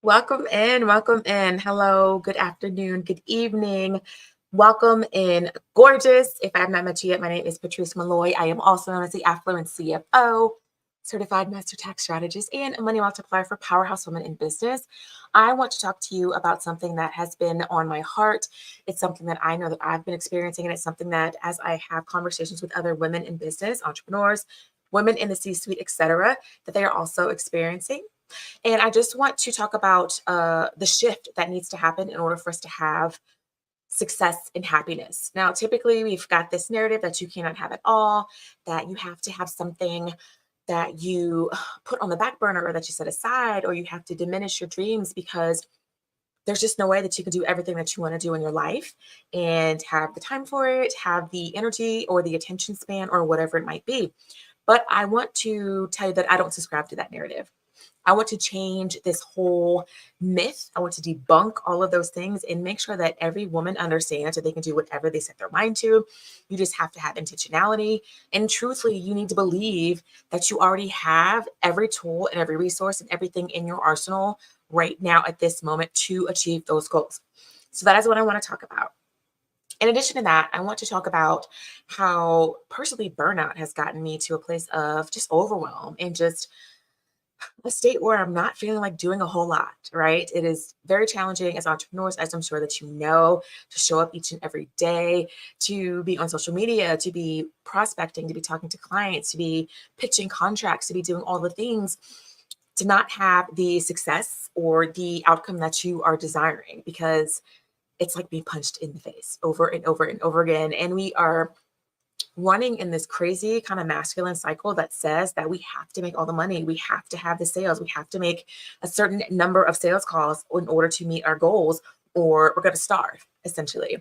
Welcome in, welcome in. Hello, good afternoon, good evening. Welcome in, gorgeous. If I have not met you yet, my name is Patrice Malloy. I am also known as the Affluent CFO, Certified Master Tax Strategist, and a money multiplier for powerhouse women in business. I want to talk to you about something that has been on my heart. It's something that I know that I've been experiencing, and it's something that as I have conversations with other women in business, entrepreneurs, women in the C-suite, etc., that they are also experiencing. And I just want to talk about the shift that needs to happen in order for us to have success and happiness. Now, typically, we've got this narrative that you cannot have it all, that you have to have something that you put on the back burner or that you set aside, or you have to diminish your dreams because there's just no way that you can do everything that you want to do in your life and have the time for it, have the energy or the attention span or whatever it might be. But I want to tell you that I don't subscribe to that narrative. I want to change this whole myth. I want to debunk all of those things and make sure that every woman understands that they can do whatever they set their mind to. You just have to have intentionality. And truthfully, you need to believe that you already have every tool and every resource and everything in your arsenal right now at this moment to achieve those goals. So that is what I want to talk about. In addition to that, I want to talk about how personally burnout has gotten me to a place of just overwhelm and just a state where I'm not feeling like doing a whole lot, right? It is very challenging as entrepreneurs, as I'm sure that you know, to show up each and every day, to be on social media, to be prospecting, to be talking to clients, to be pitching contracts, to be doing all the things, to not have the success or the outcome that you are desiring, because it's like being punched in the face over and over and over again. And we are running in this crazy kind of masculine cycle that says that we have to make all the money, we have to have the sales, we have to make a certain number of sales calls in order to meet our goals, or we're going to starve, essentially.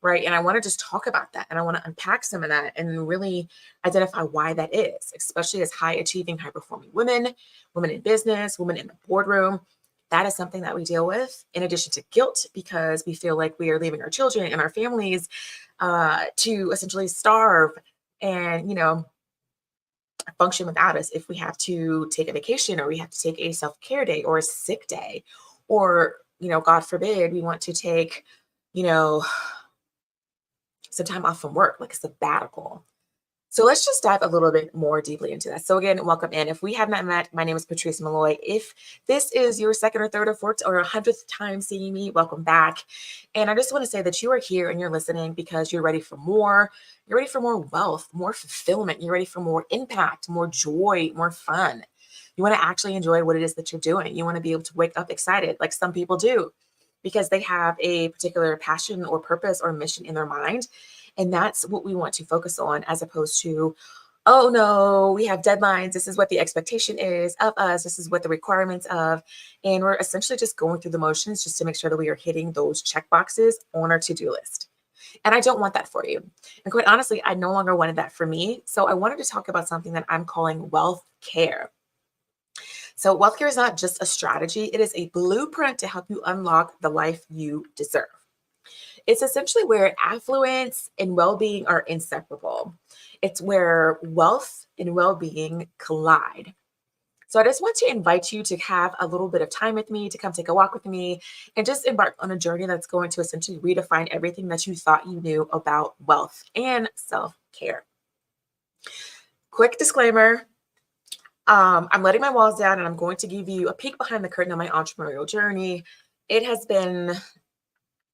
Right. And I want to just talk about that. And I want to unpack some of that and really identify why that is, especially as high achieving, high performing women, women in business, women in the boardroom. That is something that we deal with in addition to guilt, because we feel like we are leaving our children and our families to essentially starve and, function without us if we have to take a vacation or we have to take a self-care day or a sick day, or, God forbid, we want to take, you know, some time off from work, like a sabbatical. So let's just dive a little bit more deeply into that. So again, welcome in. If we have not met, my name is Patrice Malloy. If this is your second or third or fourth or 100th time seeing me, welcome back. And I just want to say that you are here and you're listening because you're ready for more. You're ready for more wealth, more fulfillment. You're ready for more impact, more joy, more fun. You want to actually enjoy what it is that you're doing. You want to be able to wake up excited like some people do because they have a particular passion or purpose or mission in their mind. And that's what we want to focus on, as opposed to, oh no, we have deadlines. This is what the expectation is of us. This is what the requirements of. And we're essentially just going through the motions just to make sure that we are hitting those check boxes on our to-do list. And I don't want that for you. And quite honestly, I no longer wanted that for me. So I wanted to talk about something that I'm calling wealth care. So wealth care is not just a strategy. It is a blueprint to help you unlock the life you deserve. It's essentially where affluence and well-being are inseparable. It's where wealth and well-being collide. So I just want to invite you to have a little bit of time with me, to come take a walk with me, and just embark on a journey that's going to essentially redefine everything that you thought you knew about wealth and self-care. Quick disclaimer. I'm letting my walls down and I'm going to give you a peek behind the curtain of my entrepreneurial journey. It has been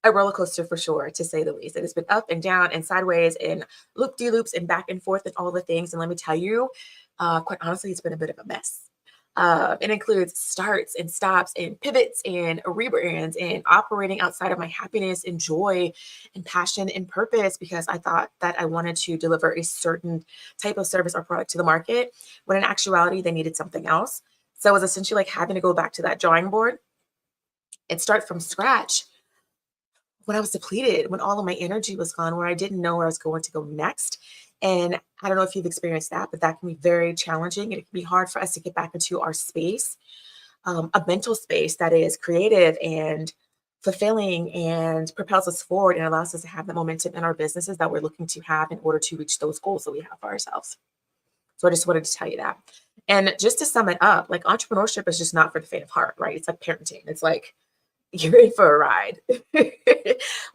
a roller coaster for sure, to say the least. It has been up and down and sideways and loop-de-loops and back and forth and all the things. And let me tell you, quite honestly, it's been a bit of a mess. It includes starts and stops and pivots and rebrands and operating outside of my happiness and joy and passion and purpose, because I thought that I wanted to deliver a certain type of service or product to the market, when in actuality, they needed something else. So it was essentially like having to go back to that drawing board and start from scratch when I was depleted, when all of my energy was gone, where I didn't know where I was going to go next. And I don't know if you've experienced that, but that can be very challenging. And it can be hard for us to get back into our space, a mental space that is creative and fulfilling and propels us forward and allows us to have the momentum in our businesses that we're looking to have in order to reach those goals that we have for ourselves. So I just wanted to tell you that. And just to sum it up, like entrepreneurship is just not for the faint of heart, right? It's like parenting. It's like you're in for a ride.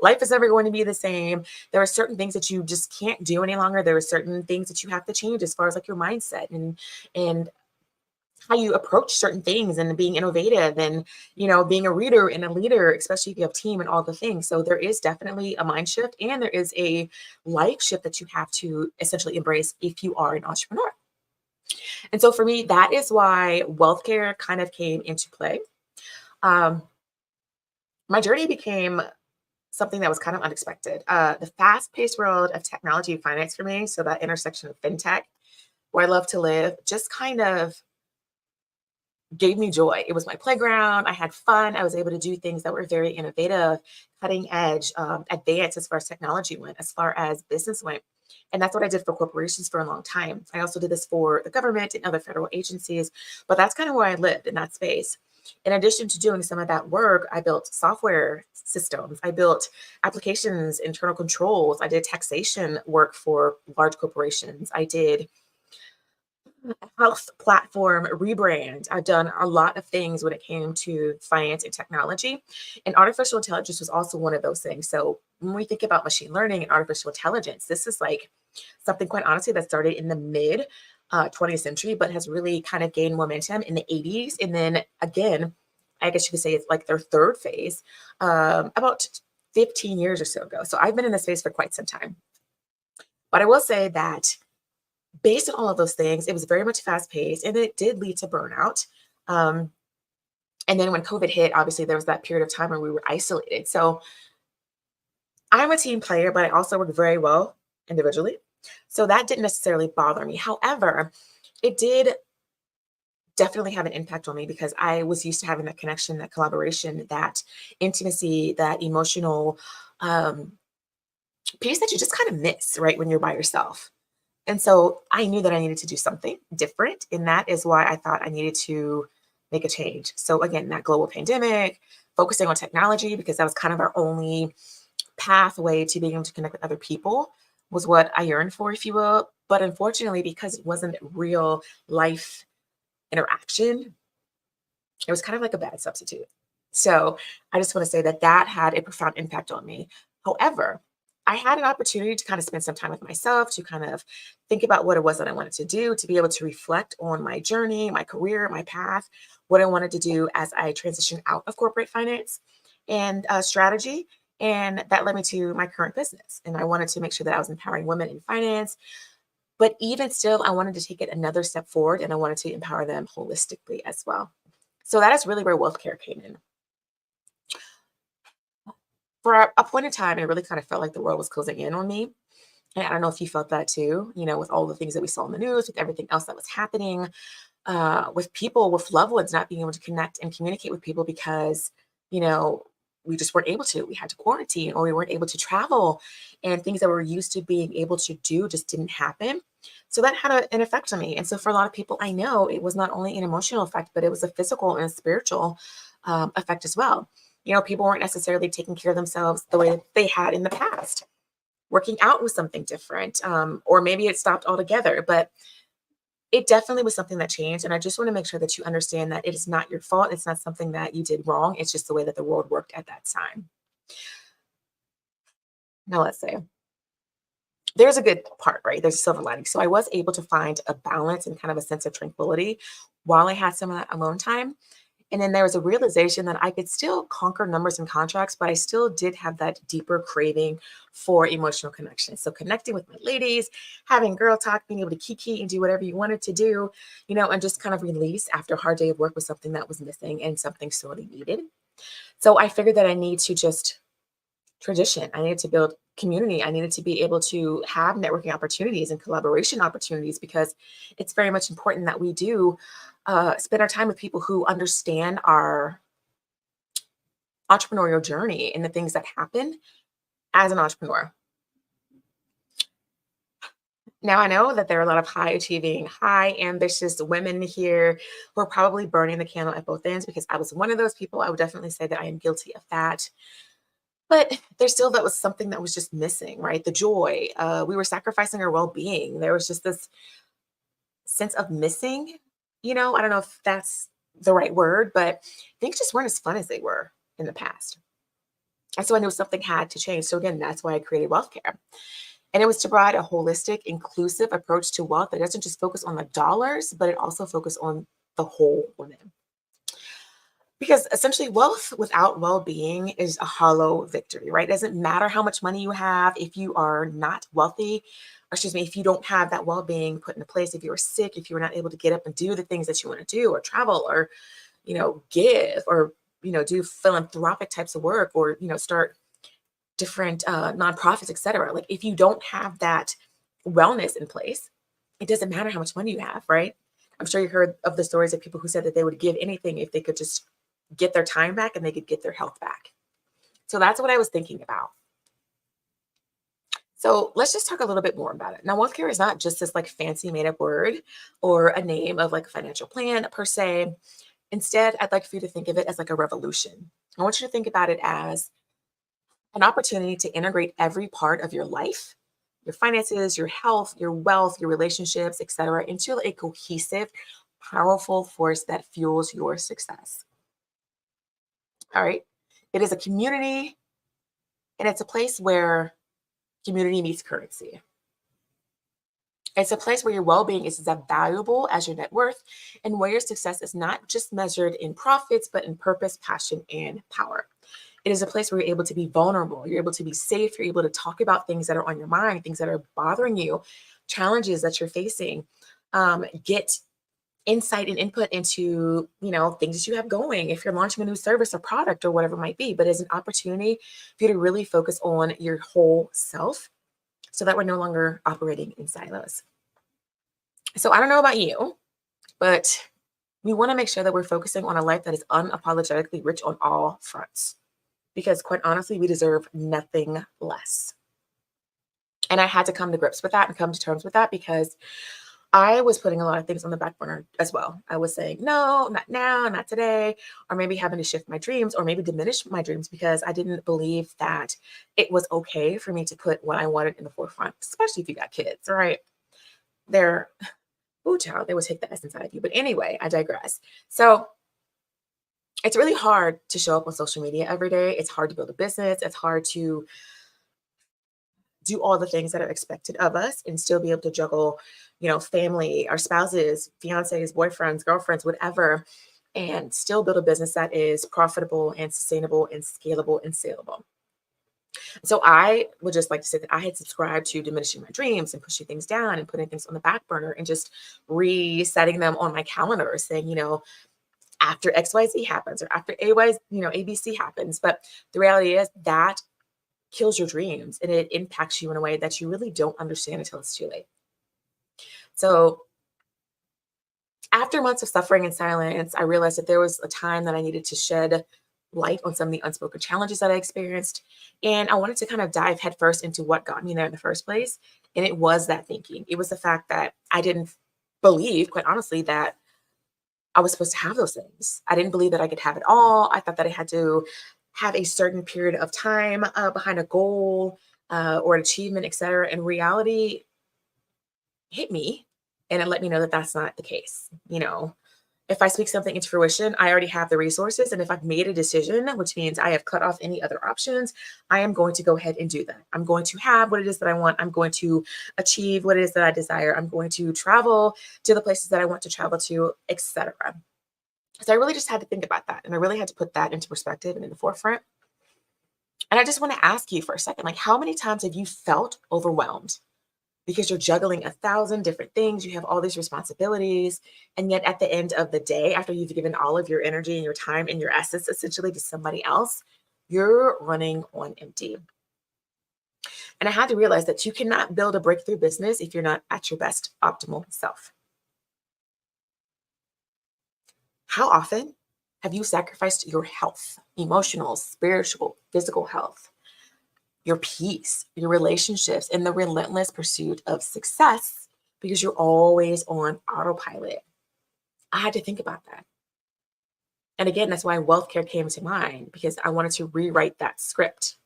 Life is never going to be the same. There are certain things that you just can't do any longer. There are certain things that you have to change as far as like your mindset and how you approach certain things and being innovative and being a reader and a leader, especially if you have team and all the things. So there is definitely a mind shift and there is a life shift that you have to essentially embrace if you are an entrepreneur. And so for me, that is why wealth care kind of came into play. Um, my journey became something that was kind of unexpected. The fast-paced world of technology and finance for me, so that intersection of fintech, where I love to live, just kind of gave me joy. It was my playground. I had fun. I was able to do things that were very innovative, cutting edge, advanced as far as technology went, as far as business went. And that's what I did for corporations for a long time. I also did this for the government and other federal agencies, but that's kind of where I lived in that space. In addition to doing some of that work, I built software systems. I built applications, internal controls. I did taxation work for large corporations. I did health platform rebrand. I've done a lot of things when it came to finance and technology. And artificial intelligence was also one of those things. So when we think about machine learning and artificial intelligence, this is like something quite honestly that started in the mid 20th century, but has really kind of gained momentum in the 80s. And then again, I guess you could say it's like their third phase about 15 years or so ago. So I've been in this space for quite some time. But I will say that based on all of those things, it was very much fast paced and it did lead to burnout. Um, and then when COVID hit, obviously there was that period of time where we were isolated. So I'm a team player, but I also work very well individually. So that didn't necessarily bother me. However, it did definitely have an impact on me because I was used to having that connection, that collaboration, that intimacy, that emotional um, piece that you just kind of miss, right, when you're by yourself. And so I knew that I needed to do something different. And that is why I thought I needed to make a change. So again, that global pandemic, focusing on technology, because that was kind of our only pathway to being able to connect with other people was what I yearned for, if you will. But unfortunately, because it wasn't real life interaction, it was kind of like a bad substitute. So I just want to say that that had a profound impact on me. However, I had an opportunity to kind of spend some time with myself, to kind of think about what it was that I wanted to do, to be able to reflect on my journey, my career, my path, what I wanted to do as I transitioned out of corporate finance and strategy. And that led me to my current business. And I wanted to make sure that I was empowering women in finance. But even still, I wanted to take it another step forward and I wanted to empower them holistically as well. So that is really where wealth care came in. For a point in time, it really kind of felt like the world was closing in on me. And I don't know if you felt that too, with all the things that we saw in the news, with everything else that was happening, with people, with loved ones not being able to connect and communicate with people because, you know, we just weren't able to. We had to quarantine or we weren't able to travel and things that we're used to being able to do just didn't happen. So that had an effect on me. And so for a lot of people, I know it was not only an emotional effect, but it was a physical and a spiritual effect as well. People weren't necessarily taking care of themselves the way that they had in the past. Working out was something different, or maybe it stopped altogether, but it definitely was something that changed. And I just want to make sure that you understand that it is not your fault. It's not something that you did wrong. It's just the way that the world worked at that time. Now, let's say there's a good part, right? There's a silver lining. So I was able to find a balance and kind of a sense of tranquility while I had some of that alone time. And then there was a realization that I could still conquer numbers and contracts, but I still did have that deeper craving for emotional connection. So connecting with my ladies, having girl talk, being able to kiki and do whatever you wanted to do, and just kind of release after a hard day of work was something that was missing and something sorely needed. So I figured that I need to just tradition. I needed to build community. I needed to be able to have networking opportunities and collaboration opportunities because it's very much important that we do spend our time with people who understand our entrepreneurial journey and the things that happen as an entrepreneur. Now, I know that there are a lot of high achieving, high ambitious women here who are probably burning the candle at both ends because I was one of those people. I would definitely say that I am guilty of that. But there's still that was something that was just missing, right? The joy. We were sacrificing our well being. There was just this sense of missing I don't know if that's the right word, but things just weren't as fun as they were in the past. And so I knew something had to change. So again, that's why I created Wealth Care. And it was to provide a holistic, inclusive approach to wealth that doesn't just focus on the dollars, but it also focuses on the whole woman. Because essentially, wealth without well being is a hollow victory, right? It doesn't matter how much money you have if you are not wealthy, or excuse me, if you don't have that well being put into place, if you're sick, if you're not able to get up and do the things that you want to do, or travel, or, give, or, do philanthropic types of work, or, start different nonprofits, etc. Like if you don't have that wellness in place, it doesn't matter how much money you have, right? I'm sure you heard of the stories of people who said that they would give anything if they could just get their time back and they could get their health back. So that's what I was thinking about. So let's just talk a little bit more about it. Now, wealth care is not just this like fancy made up word or a name of like a financial plan per se. Instead, I'd like for you to think of it as like a revolution. I want you to think about it as an opportunity to integrate every part of your life, your finances, your health, your wealth, your relationships, etc., into a cohesive, powerful force that fuels your success. All right. It is a community, and it's a place where community meets currency. It's a place where your well being is as valuable as your net worth, and where your success is not just measured in profits, but in purpose, passion, and power. It is a place where you're able to be vulnerable, you're able to be safe, you're able to talk about things that are on your mind, things that are bothering you, challenges that you're facing, get insight and input into things that you have going if you're launching a new service or product or whatever it might be, but as an opportunity for you to really focus on your whole self so that we're no longer operating in silos. So I don't know about you, but we want to make sure that we're focusing on a life that is unapologetically rich on all fronts, because quite honestly, we deserve nothing less. And I had to come to grips with that and come to terms with that, because I was putting a lot of things on the back burner as well. I was saying, no, not now, not today, or maybe having to shift my dreams or maybe diminish my dreams because I didn't believe that it was okay for me to put what I wanted in the forefront, especially if you got kids, right? They're, ooh, child, they will take the essence out of you. But anyway, I digress. So it's really hard to show up on social media every day. It's hard to build a business. It's hard to do all the things that are expected of us and still be able to juggle, family, our spouses, fiancés, boyfriends, girlfriends, whatever, and still build a business that is profitable and sustainable and scalable and saleable. So I would just like to say that I had subscribed to diminishing my dreams and pushing things down and putting things on the back burner and just resetting them on my calendar, saying, after XYZ happens or after ABC happens. But the reality is that kills your dreams and it impacts you in a way that you really don't understand until it's too late. So after months of suffering in silence, I realized that there was a time that I needed to shed light on some of the unspoken challenges that I experienced. And I wanted to kind of dive headfirst into what got me there in the first place. And it was that thinking. It was the fact that I didn't believe, quite honestly, that I was supposed to have those things. I didn't believe that I could have it all. I thought that I had to have a certain period of time behind a goal or an achievement, et cetera. And reality hit me and it let me know that that's not the case. If I speak something into fruition, I already have the resources. And if I've made a decision, which means I have cut off any other options, I am going to go ahead and do that. I'm going to have what it is that I want. I'm going to achieve what it is that I desire. I'm going to travel to the places that I want to travel to, etc. So I really just had to think about that. And I really had to put that into perspective and in the forefront. And I just want to ask you for a second, like, how many times have you felt overwhelmed because you're juggling 1,000 different things? You have all these responsibilities. And yet at the end of the day, after you've given all of your energy and your time and your essence essentially to somebody else, you're running on empty. And I had to realize that you cannot build a breakthrough business if you're not at your best optimal self. How often have you sacrificed your health, emotional, spiritual, physical health, your peace, your relationships, in the relentless pursuit of success because you're always on autopilot? I had to think about that. And again, that's why wealth care came to mind, because I wanted to rewrite that script.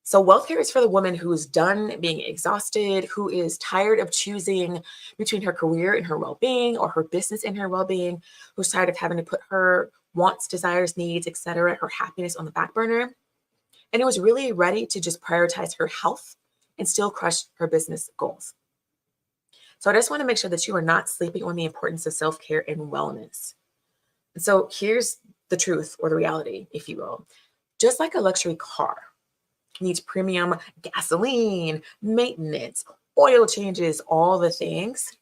So wealth care is for the woman who's done being exhausted, who is tired of choosing between her career and her well-being or her business and her well-being, who's tired of having to put her wants, desires, needs, etc., her happiness on the back burner, and who was really ready to just prioritize her health and still crush her business goals. So I just want to make sure that you are not sleeping on the importance of self-care and wellness. So here's the truth, or the reality, if you will. Just like a luxury car needs premium gasoline, maintenance, oil changes, all the things,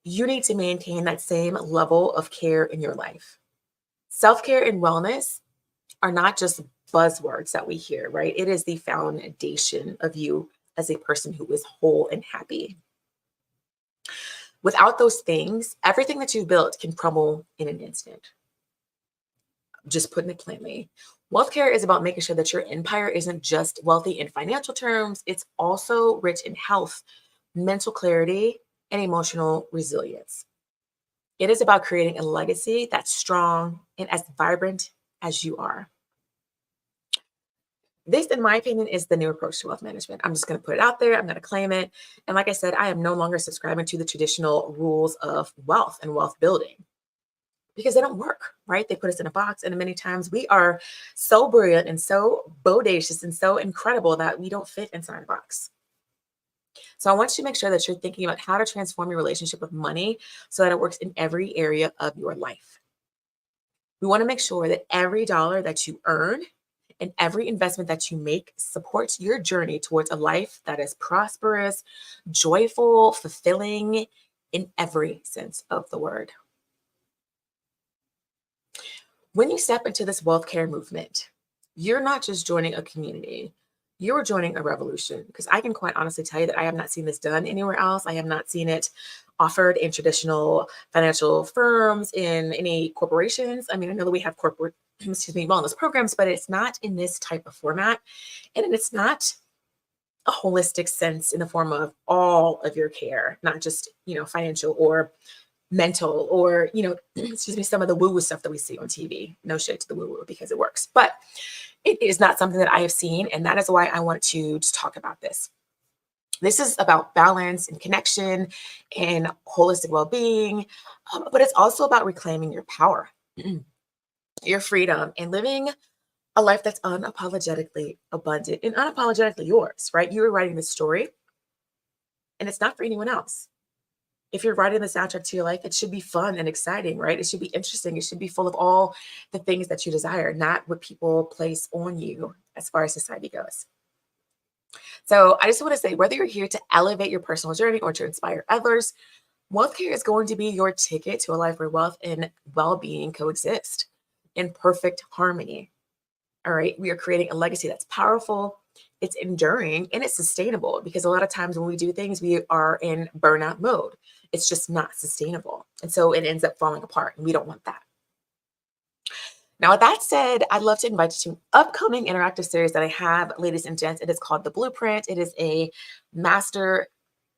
you need to maintain that same level of care in your life. Self-care and wellness are not just buzzwords that we hear, right? It is the foundation of you as a person who is whole and happy. Without those things, everything that you've built can crumble in an instant. Just putting it plainly. Wealth care is about making sure that your empire isn't just wealthy in financial terms, it's also rich in health, mental clarity, and emotional resilience. It is about creating a legacy that's strong and as vibrant as you are. This, in my opinion, is the new approach to wealth management. I'm just going to put it out there. I'm going to claim it. And like I said, I am no longer subscribing to the traditional rules of wealth and wealth building because they don't work, right? They put us in a box. And many times we are so brilliant and so bodacious and so incredible that we don't fit inside a box. So I want you to make sure that you're thinking about how to transform your relationship with money so that it works in every area of your life. We want to make sure that every dollar that you earn and every investment that you make supports your journey towards a life that is prosperous, joyful, fulfilling in every sense of the word. When you step into this wealth care movement, you're not just joining a community, you're joining a revolution. Because I can quite honestly tell you that I have not seen this done anywhere else. I have not seen it offered in traditional financial firms, in any corporations. I mean, I know that we have corporate, wellness programs, but it's not in this type of format. And it's not a holistic sense in the form of all of your care, not just, financial or mental or, excuse me, some of the woo-woo stuff that we see on TV. No shade to the woo-woo because it works, but it is not something that I have seen. And that is why I want to just talk about this. This is about balance and connection and holistic well-being, but it's also about reclaiming your power, your freedom, and living a life that's unapologetically abundant and unapologetically yours, right? You are writing this story and it's not for anyone else. If you're writing the soundtrack to your life, it should be fun and exciting, right? It should be interesting. It should be full of all the things that you desire, not what people place on you as far as society goes. So I just want to say, whether you're here to elevate your personal journey or to inspire others, wealth care is going to be your ticket to a life where wealth and well-being coexist in perfect harmony. All right. We are creating a legacy that's powerful, it's enduring, and it's sustainable, because a lot of times when we do things, we are in burnout mode. It's just not sustainable. And so it ends up falling apart, and we don't want that. Now, with that said, I'd love to invite you to an upcoming interactive series that I have, ladies and gents. It is called The Blueprint. It is a master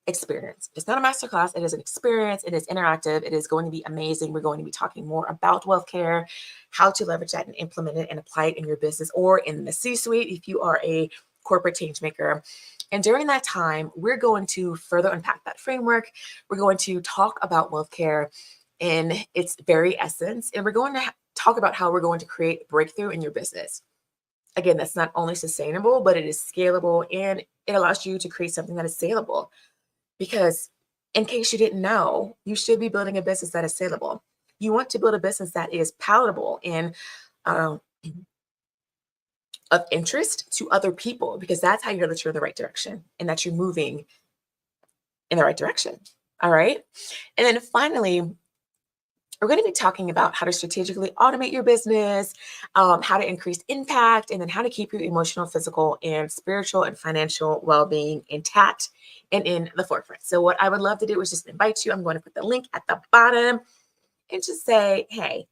experience. It's not a master class. It is an experience. It is interactive. It is going to be amazing. We're going to be talking more about wealth care, how to leverage that and implement it and apply it in your business or in the C-suite if you are a corporate change maker. And during that time, we're going to further unpack that framework. We're going to talk about wealth care in its very essence. And we're going to talk about how we're going to create breakthrough in your business. Again, that's not only sustainable, but it is scalable, and it allows you to create something that is saleable. Because in case you didn't know, you should be building a business that is saleable. You want to build a business that is palatable and of interest to other people, because that's how you know that you're in the right direction and that you're moving in the right direction. All right. And then finally, we're going to be talking about how to strategically automate your business, how to increase impact, and then how to keep your emotional, physical, and spiritual and financial well-being intact and in the forefront. So what I would love to do is just invite you. I'm going to put the link at the bottom and just say, hey,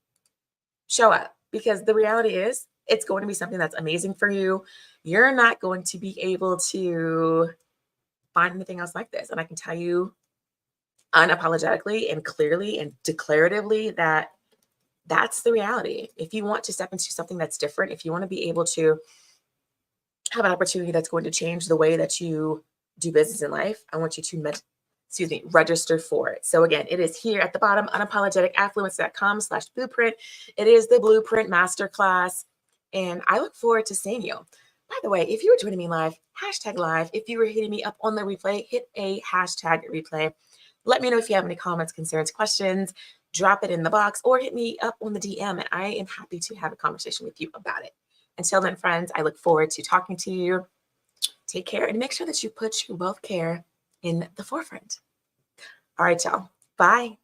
show up, because the reality is it's going to be something that's amazing for you. You're not going to be able to find anything else like this. And I can tell you unapologetically and clearly and declaratively that that's the reality. If you want to step into something that's different, if you want to be able to have an opportunity that's going to change the way that you do business in life, I want you to register for it. So again, it is here at the bottom, unapologeticaffluence.com/blueprint. It is the Blueprint Masterclass. And I look forward to seeing you. By the way, if you were joining me live, hashtag live. If you were hitting me up on the replay, hit a hashtag replay. Let me know if you have any comments, concerns, questions. Drop it in the box or hit me up on the DM, and I am happy to have a conversation with you about it. Until then, friends, I look forward to talking to you. Take care and make sure that you put your wealth care in the forefront. All right, y'all. Bye.